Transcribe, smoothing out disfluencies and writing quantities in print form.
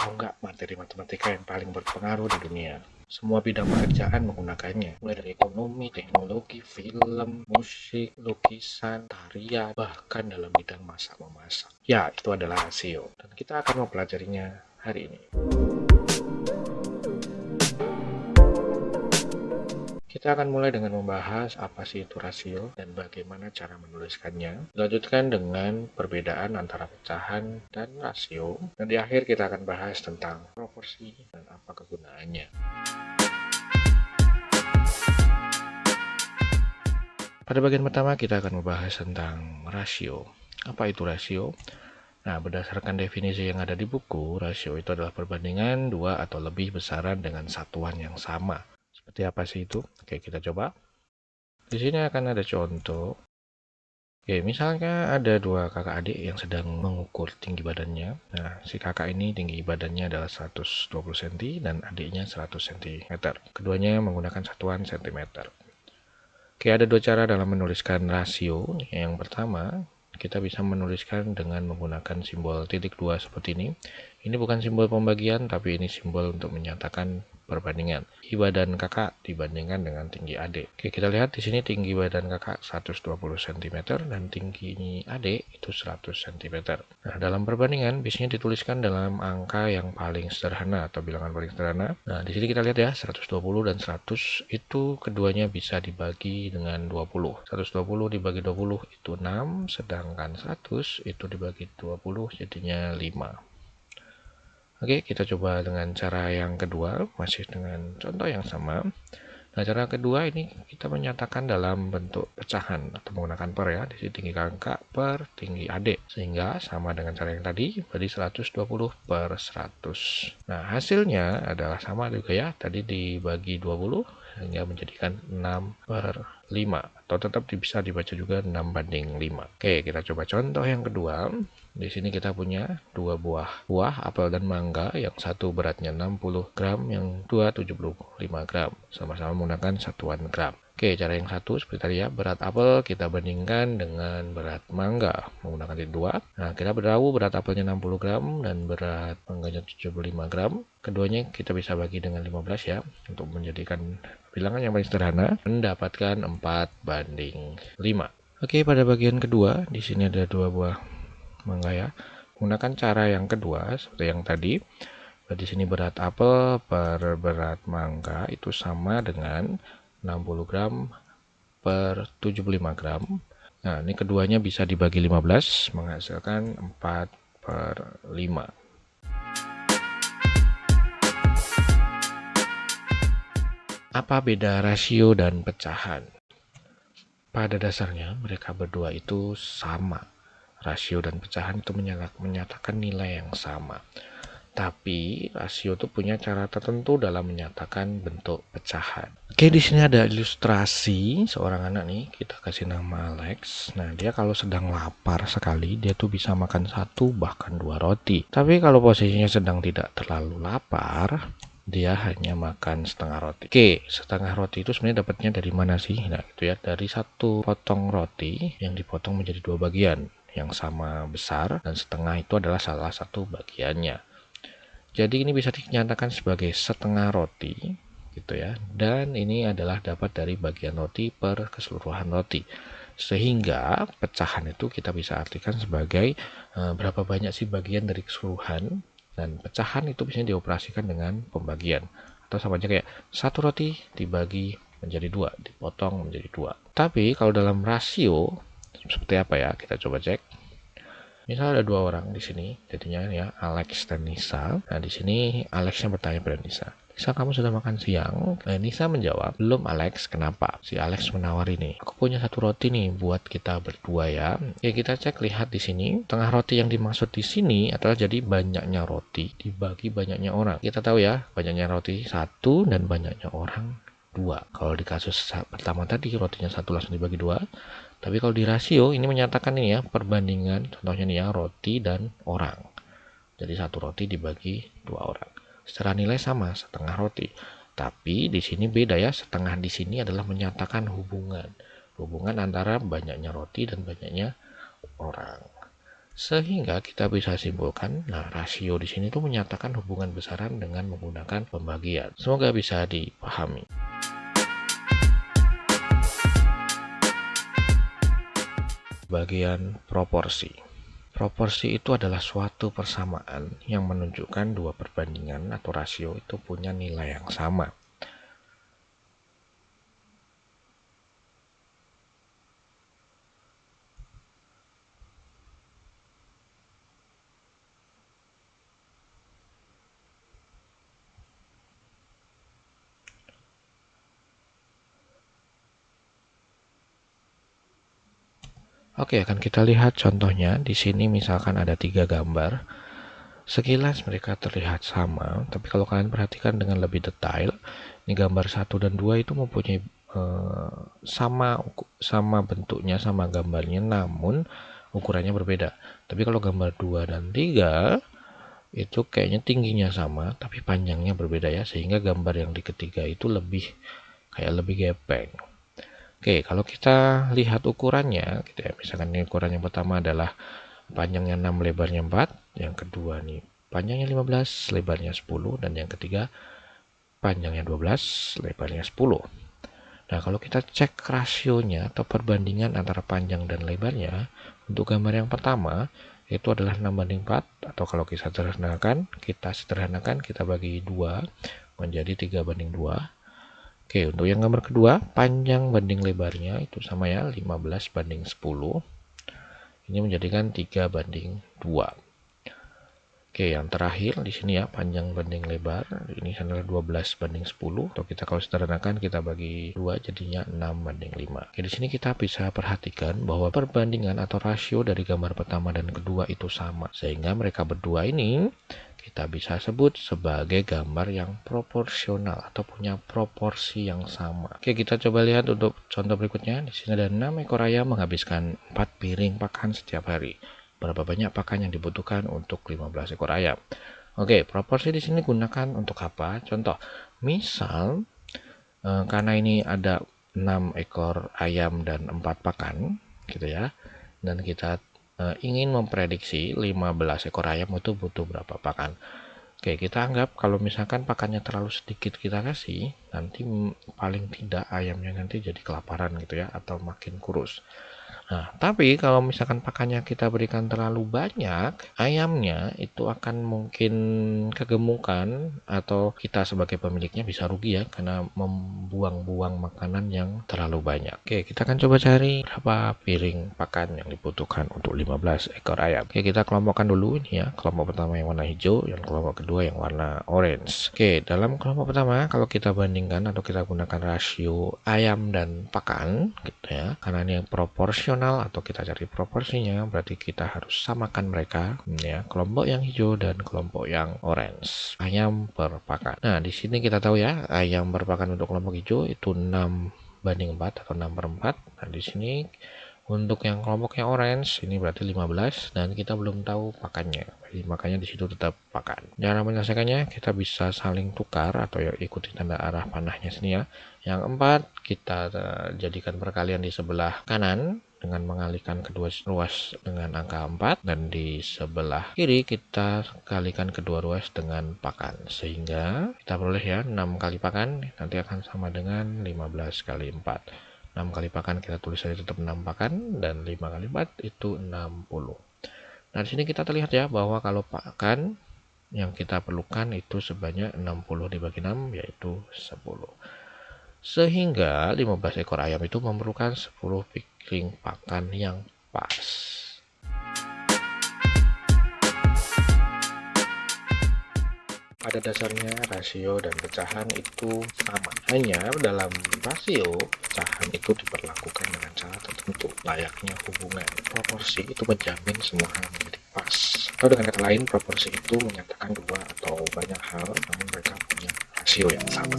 Tahu nggak materi matematika yang paling berpengaruh di dunia? Semua bidang pekerjaan menggunakannya, mulai dari ekonomi, teknologi, film, musik, lukisan, tarian, bahkan dalam bidang masak-memasak. Ya, itu adalah rasio, dan kita akan mempelajarinya hari ini. Kita akan mulai dengan membahas apa sih itu rasio dan bagaimana cara menuliskannya. Dilanjutkan dengan perbedaan antara pecahan dan rasio. Dan di akhir kita akan bahas tentang proporsi dan apa kegunaannya. Pada bagian pertama kita akan membahas tentang rasio. Apa itu rasio? Nah, berdasarkan definisi yang ada di buku, rasio itu adalah perbandingan dua atau lebih besaran dengan satuan yang sama. Seperti apa sih itu? Oke, kita coba. Di sini akan ada contoh. Oke, misalnya ada dua kakak adik yang sedang mengukur tinggi badannya. Nah, si kakak ini tinggi badannya adalah 120 cm dan adiknya 100 cm. Keduanya menggunakan satuan cm. Oke, ada dua cara dalam menuliskan rasio. Yang pertama, kita bisa menuliskan dengan menggunakan simbol titik dua seperti ini. Ini bukan simbol pembagian, tapi ini simbol untuk menyatakan perbandingan tinggi badan kakak dibandingkan dengan tinggi adik. Oke, kita lihat di sini tinggi badan kakak 120 cm dan tinggi adik itu 100 cm. Nah, dalam perbandingan biasanya dituliskan dalam angka yang paling sederhana atau bilangan paling sederhana. Nah, di sini kita lihat ya, 120 dan 100 itu keduanya bisa dibagi dengan 20. 120 dibagi 20 itu 6, sedangkan 100 itu dibagi 20 jadinya 5. Oke, kita coba dengan cara yang kedua, masih dengan contoh yang sama. Nah, cara kedua ini kita menyatakan dalam bentuk pecahan atau menggunakan per ya. Di sini tinggi kakak per tinggi adik. Sehingga sama dengan cara yang tadi, berarti 120 per 100. Nah, hasilnya adalah sama juga ya. Tadi dibagi 20 hingga menjadikan 6 per 5. Atau tetap bisa dibaca juga 6:5. Oke, kita coba contoh yang kedua. Di sini kita punya dua buah apel dan mangga, yang satu beratnya 60 gram, yang dua 75 gram, sama-sama menggunakan satuan gram. Oke, cara yang satu seperti tadi ya, berat apel kita bandingkan dengan berat mangga menggunakan titik dua. Nah, kita tahu berat apelnya 60 gram dan berat mangganya 75 gram. Keduanya kita bisa bagi dengan 15 ya, untuk menjadikan bilangan yang paling sederhana, mendapatkan 4:5. Oke, pada bagian kedua, di sini ada dua buah mangga ya. Gunakan cara yang kedua seperti yang tadi. Di sini berat apel per berat mangga itu sama dengan 60 gram per 75 gram. Nah, ini keduanya bisa dibagi 15 menghasilkan 4/5. Apa beda rasio dan pecahan? Pada dasarnya mereka berdua itu sama. Rasio dan pecahan itu menyatakan nilai yang sama. Tapi rasio itu punya cara tertentu dalam menyatakan bentuk pecahan. Oke, di sini ada ilustrasi seorang anak nih, kita kasih nama Alex. Nah, dia kalau sedang lapar sekali, dia tuh bisa makan satu bahkan dua roti. Tapi kalau posisinya sedang tidak terlalu lapar, dia hanya makan setengah roti. Oke, setengah roti itu sebenarnya dapatnya dari mana sih? Nah, itu ya, dari satu potong roti yang dipotong menjadi dua bagian yang sama besar, dan setengah itu adalah salah satu bagiannya. Jadi ini bisa dinyatakan sebagai setengah roti gitu ya. Dan ini adalah dapat dari bagian roti per keseluruhan roti. Sehingga pecahan itu kita bisa artikan sebagai berapa banyak sih bagian dari keseluruhan, dan pecahan itu biasanya dioperasikan dengan pembagian. Atau sama aja kayak satu roti dibagi menjadi dua, dipotong menjadi dua. Tapi kalau dalam rasio seperti apa ya? Kita coba cek. Misal ada dua orang di sini, jadinya ya Alex dan Nisa. Nah, di sini Alexnya bertanya pada Nisa, "Nisa, kamu sudah makan siang?" Nah, Nisa menjawab, "Belum, Alex." Kenapa? Si Alex menawari nih, "Aku punya satu roti nih buat kita berdua ya." Oke, kita cek lihat di sini. Tengah roti yang dimaksud di sini adalah jadi banyaknya roti dibagi banyaknya orang. Kita tahu ya, banyaknya roti satu dan banyaknya orang dua. Kalau di kasus pertama tadi rotinya satu langsung dibagi dua. Tapi kalau di rasio ini menyatakan ini ya, perbandingan, contohnya nih ya, roti dan orang. Jadi satu roti dibagi dua orang. Secara nilai sama, setengah roti. Tapi di sini beda ya, setengah di sini adalah menyatakan hubungan. Hubungan antara banyaknya roti dan banyaknya orang. Sehingga kita bisa simpulkan, nah rasio di sini tuh menyatakan hubungan besaran dengan menggunakan pembagian. Semoga bisa dipahami. Bagian proporsi. Proporsi itu adalah suatu persamaan yang menunjukkan dua perbandingan atau rasio itu punya nilai yang sama. Oke, akan kita lihat contohnya. Di sini misalkan ada 3 gambar. Sekilas mereka terlihat sama, tapi kalau kalian perhatikan dengan lebih detail, ini gambar 1 dan 2 itu mempunyai sama bentuknya, sama gambarnya, namun ukurannya berbeda. Tapi kalau gambar 2 dan 3 itu kayaknya tingginya sama, tapi panjangnya berbeda ya, sehingga gambar yang di ketiga itu lebih gepeng. Oke, kalau kita lihat ukurannya, gitu ya, misalkan ini ukuran yang pertama adalah panjangnya 6, lebarnya 4, yang kedua nih panjangnya 15, lebarnya 10, dan yang ketiga panjangnya 12, lebarnya 10. Nah, kalau kita cek rasionya atau perbandingan antara panjang dan lebarnya, untuk gambar yang pertama itu adalah 6:4, atau kalau kita sederhanakan, kita bagi 2 menjadi 3:2. Oke, untuk yang gambar kedua, panjang banding lebarnya itu sama ya, 15:10. Ini menjadikan 3:2. Oke, yang terakhir di sini ya, panjang banding lebar, ini adalah 12:10. Atau kita kalau sederhanakan, kita bagi 2 jadinya 6:5. Oke, di sini kita bisa perhatikan bahwa perbandingan atau rasio dari gambar pertama dan kedua itu sama. Sehingga mereka berdua ini kita bisa sebut sebagai gambar yang proporsional atau punya proporsi yang sama. Oke, kita coba lihat untuk contoh berikutnya. Di sini ada 6 ekor ayam menghabiskan 4 piring pakan setiap hari. Berapa banyak pakan yang dibutuhkan untuk 15 ekor ayam? Oke, proporsi di sini gunakan untuk apa? Contoh, misal karena ini ada 6 ekor ayam dan 4 pakan, gitu ya. Dan kita ingin memprediksi 15 ekor ayam itu butuh berapa pakan. Oke, kita anggap kalau misalkan pakannya terlalu sedikit kita kasih, nanti paling tidak ayamnya nanti jadi kelaparan gitu ya, atau makin kurus. Nah, tapi kalau misalkan pakannya kita berikan terlalu banyak, ayamnya itu akan mungkin kegemukan, atau kita sebagai pemiliknya bisa rugi ya, karena membuang-buang makanan yang terlalu banyak. Oke, kita akan coba cari berapa piring pakan yang dibutuhkan untuk 15 ekor ayam. Oke, kita kelompokkan dulu ini ya. Kelompok pertama yang warna hijau, yang kelompok kedua yang warna orange. Oke, dalam kelompok pertama, kalau kita bandingkan atau kita gunakan rasio ayam dan pakan, gitu ya, karena ini yang proporsional atau kita cari proporsinya, berarti kita harus samakan mereka ya, kelompok yang hijau dan kelompok yang orange, ayam per pakan. Nah, di sini kita tahu ya, ayam per pakan untuk kelompok hijau itu 6:4 atau 6/4. Nah, di sini untuk yang kelompok yang orange ini berarti 15, dan kita belum tahu pakannya. Jadi makanya di situ tetap pakan. Cara menyelesaikannya, kita bisa saling tukar atau ya ikuti tanda arah panahnya sini ya. Yang 4 kita jadikan perkalian di sebelah kanan dengan mengalihkan kedua ruas dengan angka 4, dan di sebelah kiri kita kalikan kedua ruas dengan pakan, sehingga kita peroleh ya 6 kali pakan nanti akan sama dengan 15 kali 4. 6 kali pakan kita tulis saja tetap 6 pakan, dan 5 kali 4 itu 60. Nah, di sini kita terlihat ya bahwa kalau pakan yang kita perlukan itu sebanyak 60 dibagi 6, yaitu 10. Sehingga 15 ekor ayam itu memerlukan 10 piring pakan yang pas. Pada dasarnya rasio dan pecahan itu sama. Hanya dalam rasio, pecahan itu diperlakukan dengan cara tertentu. Layaknya hubungan proporsi itu menjamin semua hal menjadi pas. Atau dengan kata lain, proporsi itu menyatakan dua atau banyak hal, namun mereka punya rasio yang sama.